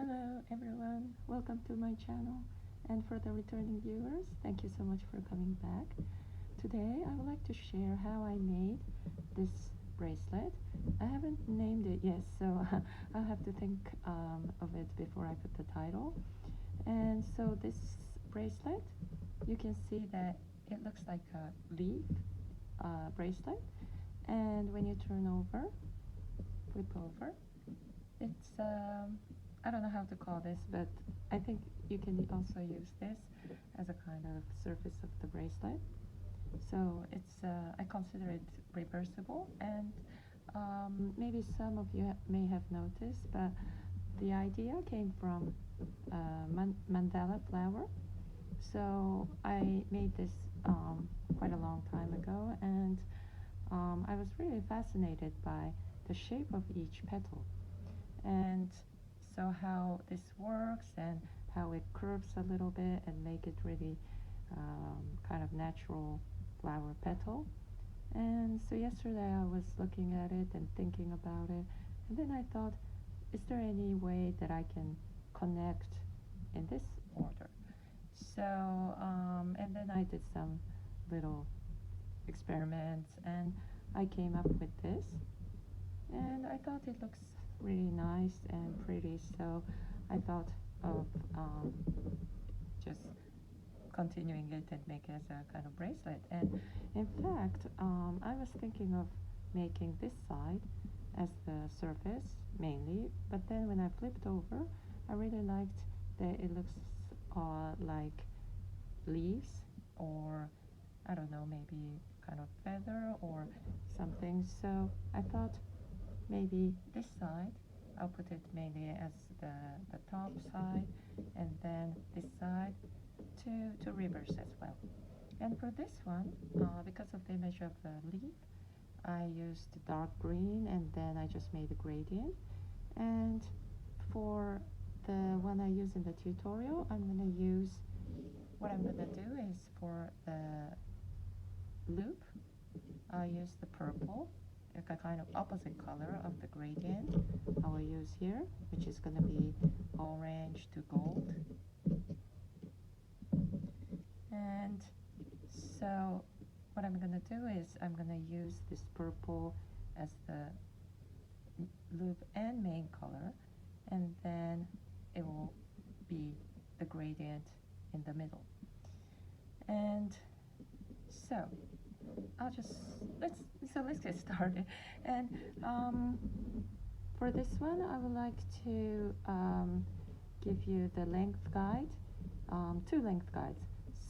Hello everyone, welcome to my channel, and for the returning viewers, thank you so much for coming back. Today I would like to share how I made this bracelet. I haven't named it yet, so I'll have to think of it before I put the title. And so this bracelet, you can see that it looks like a leaf bracelet, and when you turn over, flip over, it's I don't know how to call this, but I think you can also use this as a kind of surface of the bracelet. So it's I consider it reversible, and maybe some of you may have noticed, but the idea came from Mandala flower. So I made this quite a long time ago, and I was really fascinated by the shape of each petal, and so how this works and how it curves a little bit and make it really kind of natural flower petal. And so yesterday I was looking at it and thinking about it, and then I thought, is there any way that I can connect in this order? So and then I did some little experiments, and I came up with this, and I thought it looks really nice and pretty, so I thought of just continuing it and make it as a kind of bracelet. And in fact, I was thinking of making this side as the surface mainly, but then when I flipped over, I really liked that it looks like leaves, or I don't know, maybe kind of feather or something. So I thought maybe this side, I'll put it mainly as the top side, and then this side to reverse as well. And for this one, because of the image of the leaf, I used dark green, and then I just made a gradient. And for the one I use in the tutorial, what I'm gonna do is for the loop, I use the purple, like a kind of opposite color of the gradient I will use here, which is going to be orange to gold. And so what I'm going to do is I'm going to use this purple as the loop and main color, and then it will be the gradient in the middle. And so let's get started. And for this one, I would like to give you the length guide, two length guides.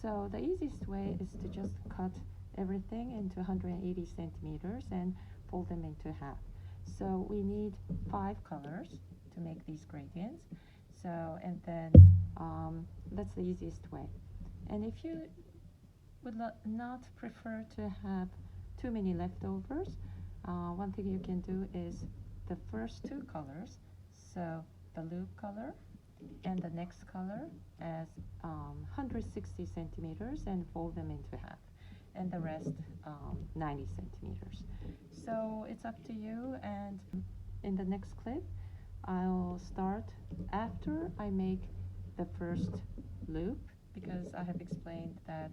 So the easiest way is to just cut everything into 180 centimeters and fold them into half. So we need 5 colors to make these gradients. So, and then that's the easiest way. And if you would not prefer to have too many leftovers, one thing you can do is the first 2 colors, so the loop color and the next color, as 160 centimeters and fold them into half, and the rest 90 centimeters. So it's up to you. And in the next clip, I'll start after I make the first loop, because I have explained that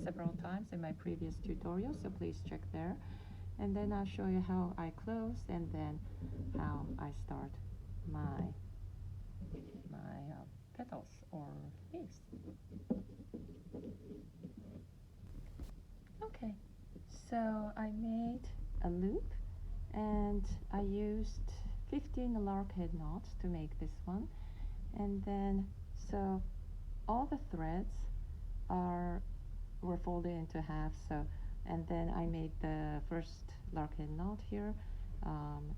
several times in my previous tutorial, so please check there. And then I'll show you how I close, and then how I start my petals or leaves. Okay, so I made a loop, and I used 15 lark head knots to make this one. And then so all the threads were folded into half, so, and then I made the first lark head knot here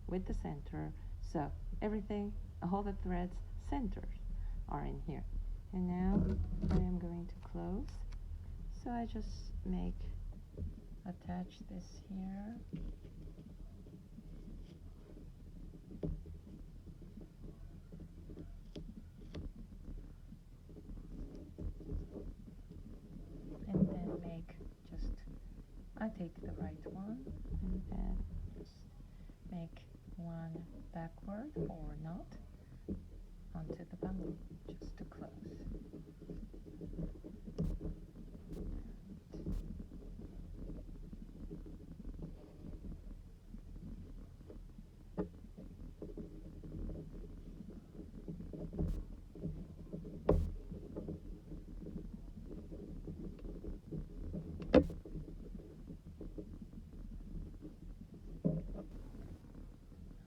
with the center, so everything, all the threads centers are in here. And now I am going to close, so I just attach this here, and then I take the right one, and then just make one backward or not, onto the bundle just to close.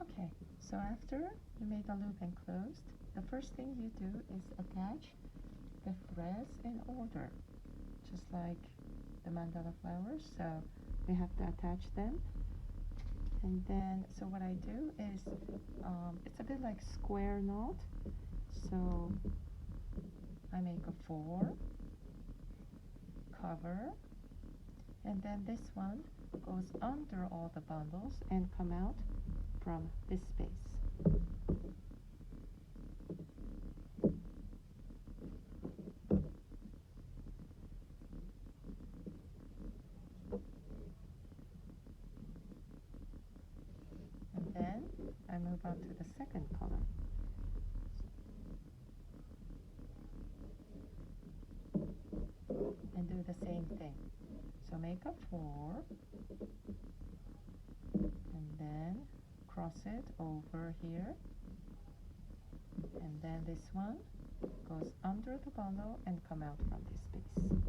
Okay, so after you made the loop and closed, the first thing you do is attach the threads in order, just like the mandala flowers. So we have to attach them, and then so what I do is it's a bit like square knot, so I make a 4, cover, and then this one goes under all the bundles and come out from this space. And then I move on to the second color. And do the same thing. So make a 4, and then cross it over here, and then this one goes under the bundle and come out from this space.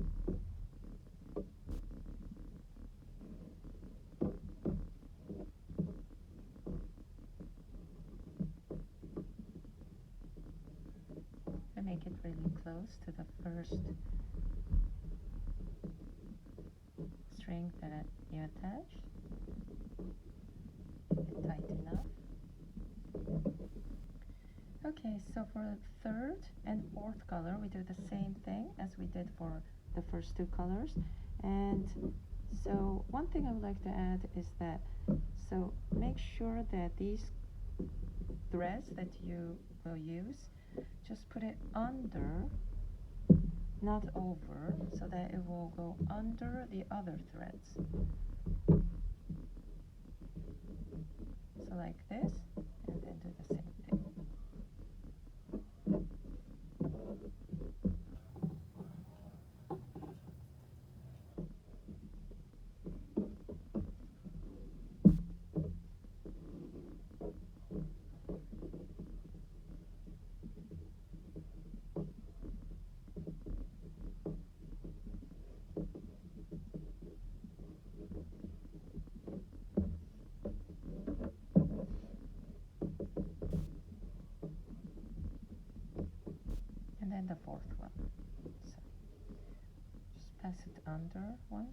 And make it really close to the first string that you attached. Make it tight enough. Okay, so for the third and fourth color, we do the same thing as we did for the first two colors. And so one thing I would like to add is that, so make sure that these threads that you will use, just put it under, not over, so that it will go under the other threads. So like this, and then do the same thing. And then the fourth one. So just pass it under once.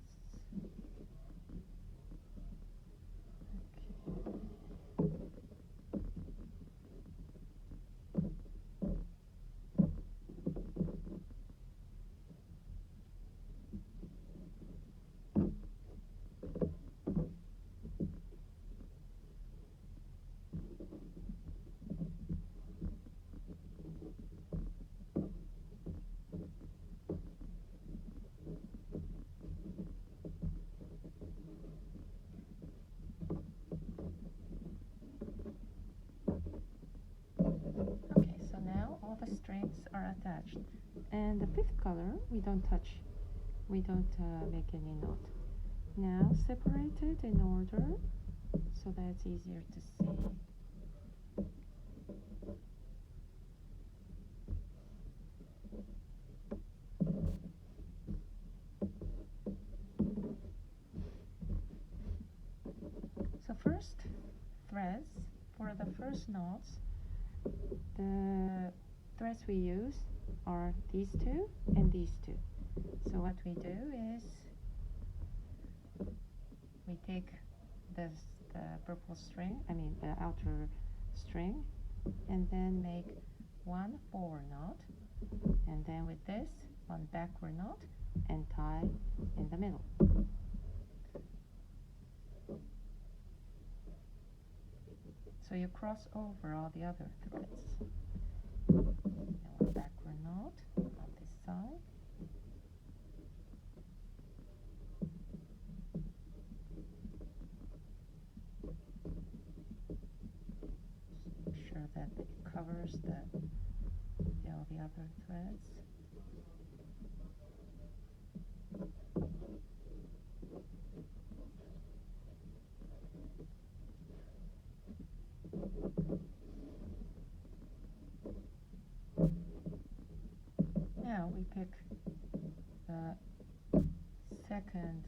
Okay, so now all the strings are attached. And the fifth color, we don't touch, we don't make any knot. Now separate it in order so that it's easier to see. So first threads, for the first knots, the threads we use are these two and these two. So what we do is we take the purple string, the outer string, and then make one forward knot, and then with this one backward knot, and tie in the middle. So you cross over all the other threads. And one backward knot on this side. Just make sure that it covers the all the other threads. Now we pick the second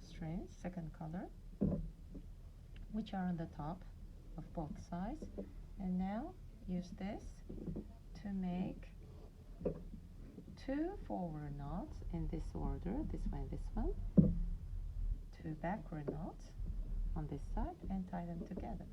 string, second color, which are on the top of both sides, and now use this to make 2 forward knots in this order, this one, 2 backward knots on this side, and tie them together.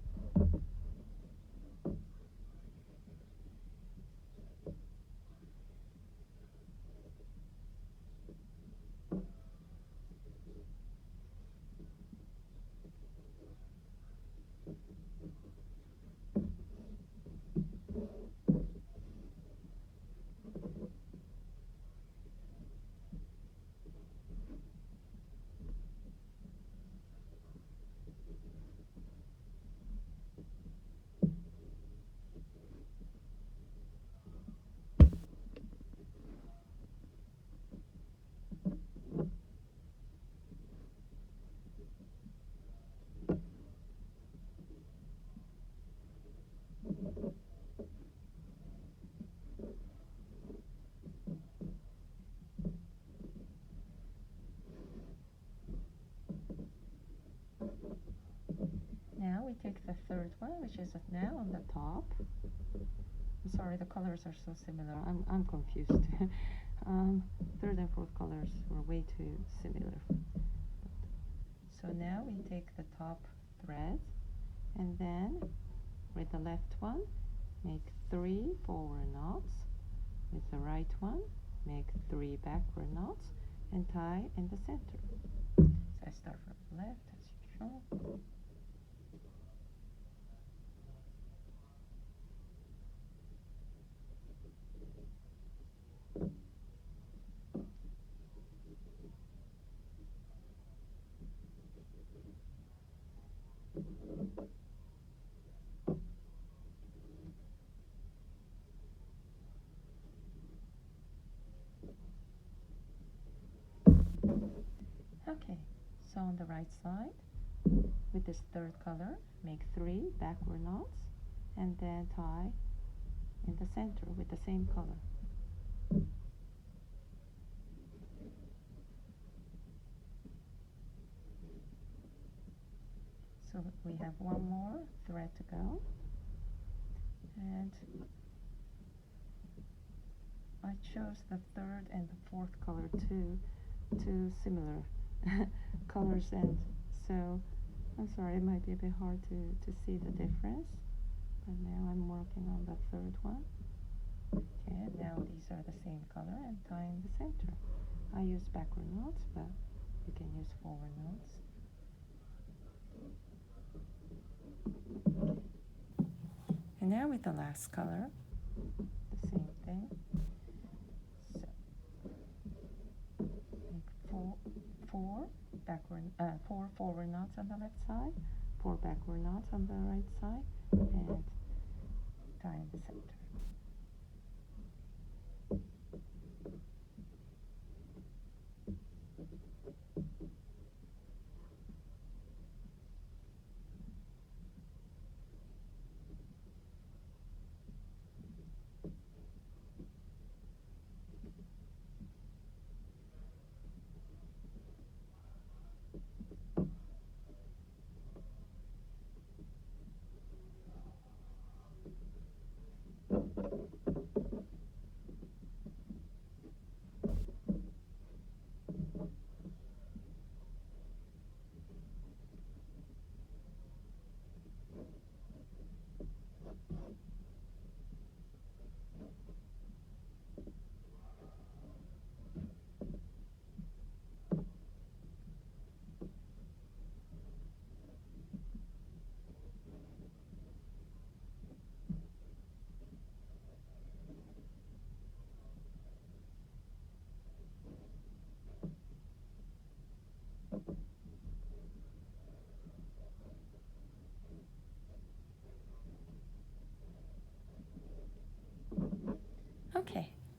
Now we take the third one, which is now on the top. I'm sorry, the colors are so similar. I'm confused. Third and fourth colors were way too similar. So now we take the top thread, and then with the left one, make 3 forward knots. With the right one, make 3 backward knots, and tie in the center. So I start from the left as usual. Okay, so on the right side, with this third color, make 3 backward knots, and then tie in the center with the same color. So we have one more thread to go, and I chose the third and the fourth color too similar colors, and so I'm sorry, it might be a bit hard to see the difference, but now I'm working on the third one. Okay, now these are the same color, and tie in the center. I use backward knots, but you can use forward knots. And now with the last color, the same thing. So make 4 forward knots on the left side, 4 backward knots on the right side, and tie in the center.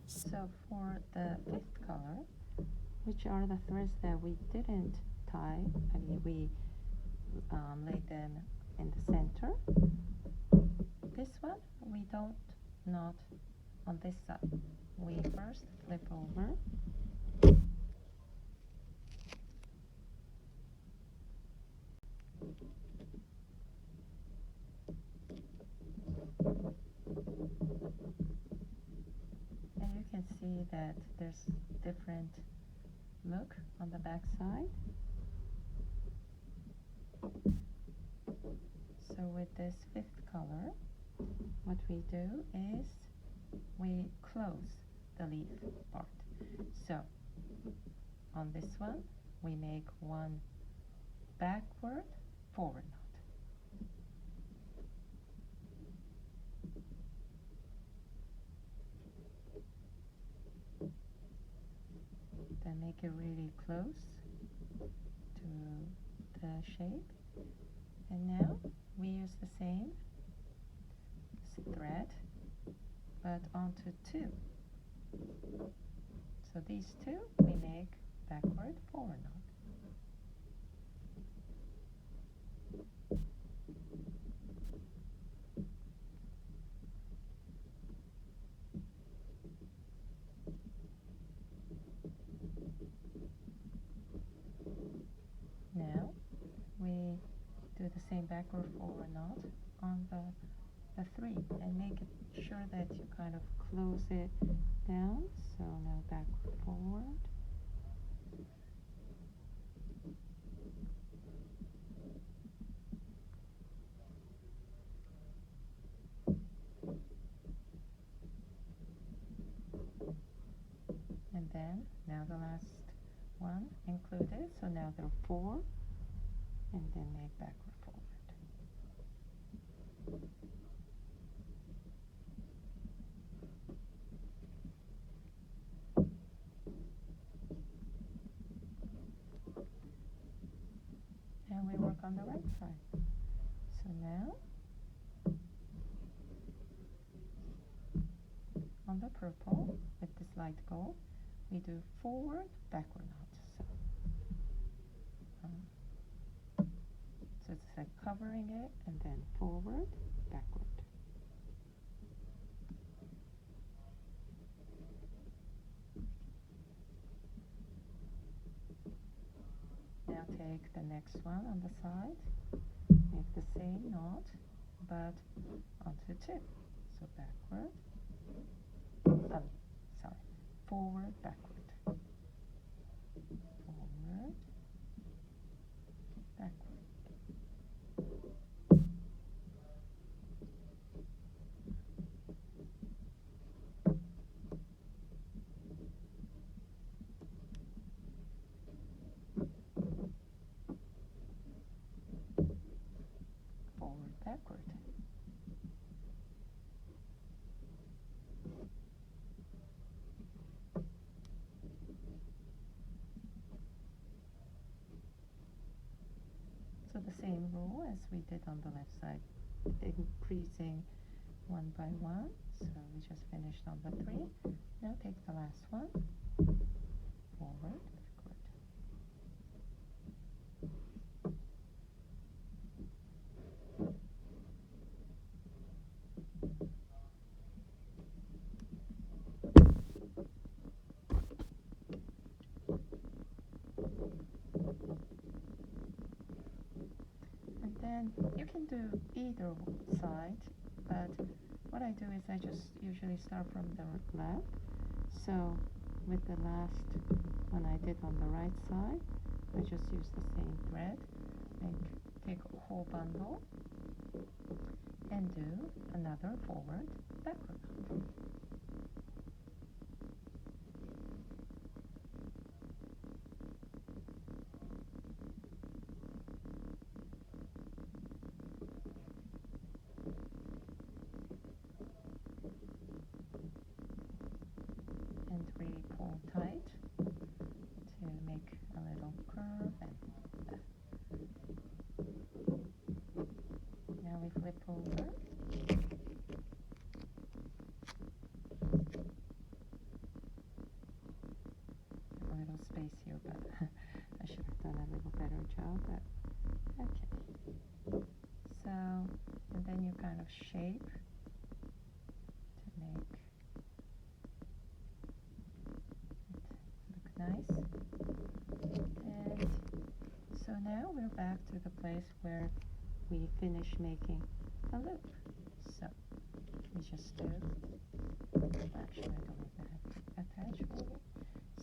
So for the fifth color, which are the threads that we didn't tie, I mean we laid them in the center. This one we don't knot on this side. We first flip over. And you can see that there's different look on the back side. So with this fifth color, what we do is we close the leaf part. So on this one, we make one backward forward knot. Then make it really close to the shape. And now we use the same thread, but onto two. So these two we make backward forward knot. Now we do the same backward forward knot on the three, and make it sure that you kind of close it down. So now backward forward. And then now the last one included, so now there are four, and then make backward forward. And we work on the right side. So now on the purple with this light gold, we do forward backward knots. So it's like covering it and then forward backward. Now take the next one on the side, make the same knot, but onto two. So backward, forward, backward, forward, backward. Forward, backward. So the same rule as we did on the left side, increasing one by one. So we just finished on the three. Now take the last one, forward, backward. And then you can do either side, but what I do is I just usually start from the left. So with the last one I did on the right side, I just use the same thread, take a whole bundle and do another forward backward knot. And really pull tight to make a little curve, and now we flip over. kind of shape to make it look nice. And so now we're back to the place where we finish making the loop. So we just do, actually I don't even have to attach maybe.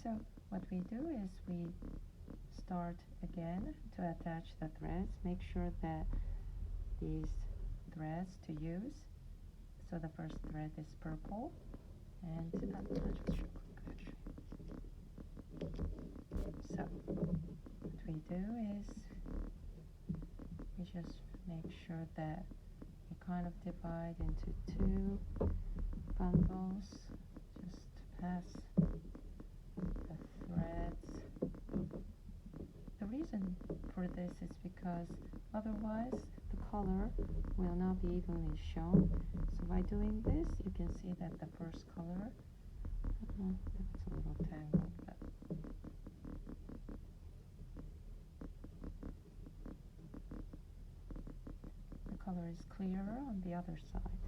So what we do is we start again to attach the threads. Make sure that these threads to use, so the first thread is purple, and I'll just show quick actually. So what we do is we just make sure that we kind of divide into two bundles, just pass the threads. The reason for this is because otherwise the color will not be evenly shown. So by doing this, you can see that the first color, it's a little tangled, but the color is clearer on the other side.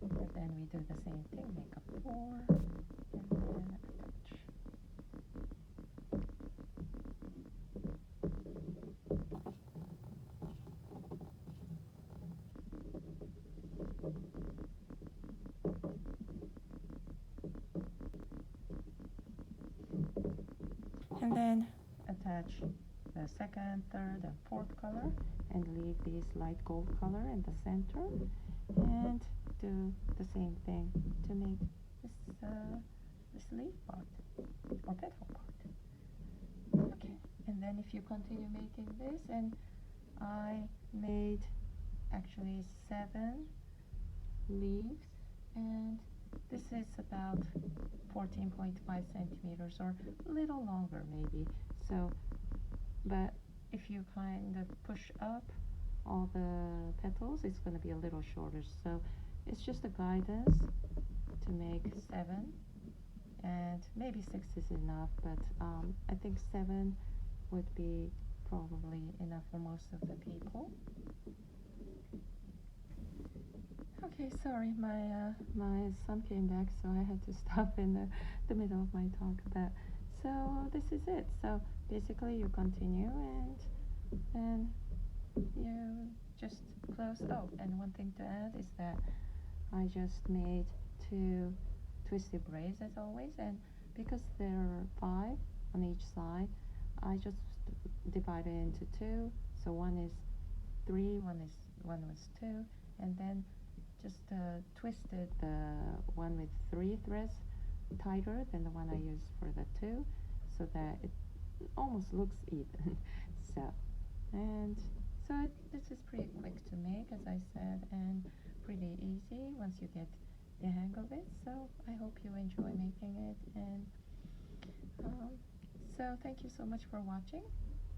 And then we do the same thing, make a 4, and then attach. And then attach the second, third, and fourth color, and leave this light gold color in the center, and do the same thing to make this leaf part or petal part. Okay, and then if you continue making this, and I made actually 7 leaves, and this is about 14.5 centimeters or a little longer maybe. So, but if you kind of push up all the petals, it's going to be a little shorter. So it's just a guidance to make 7, and maybe 6 is enough, but I think 7 would be probably enough for most of the people. Okay, sorry, my son came back, so I had to stop in the middle of my talk. But so this is it. So basically, you continue, and you just close. Oh, and one thing to add is that I just made 2 twisted braids as always, and because there are 5 on each side, I just divided into 2. So one is 3, one was 2, and then just twisted the one with 3 threads tighter than the one I used for the 2, so that it almost looks even. This is pretty quick to make, as I said, and pretty easy once you get the hang of it. So I hope you enjoy making it, and so thank you so much for watching,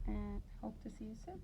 and hope to see you soon.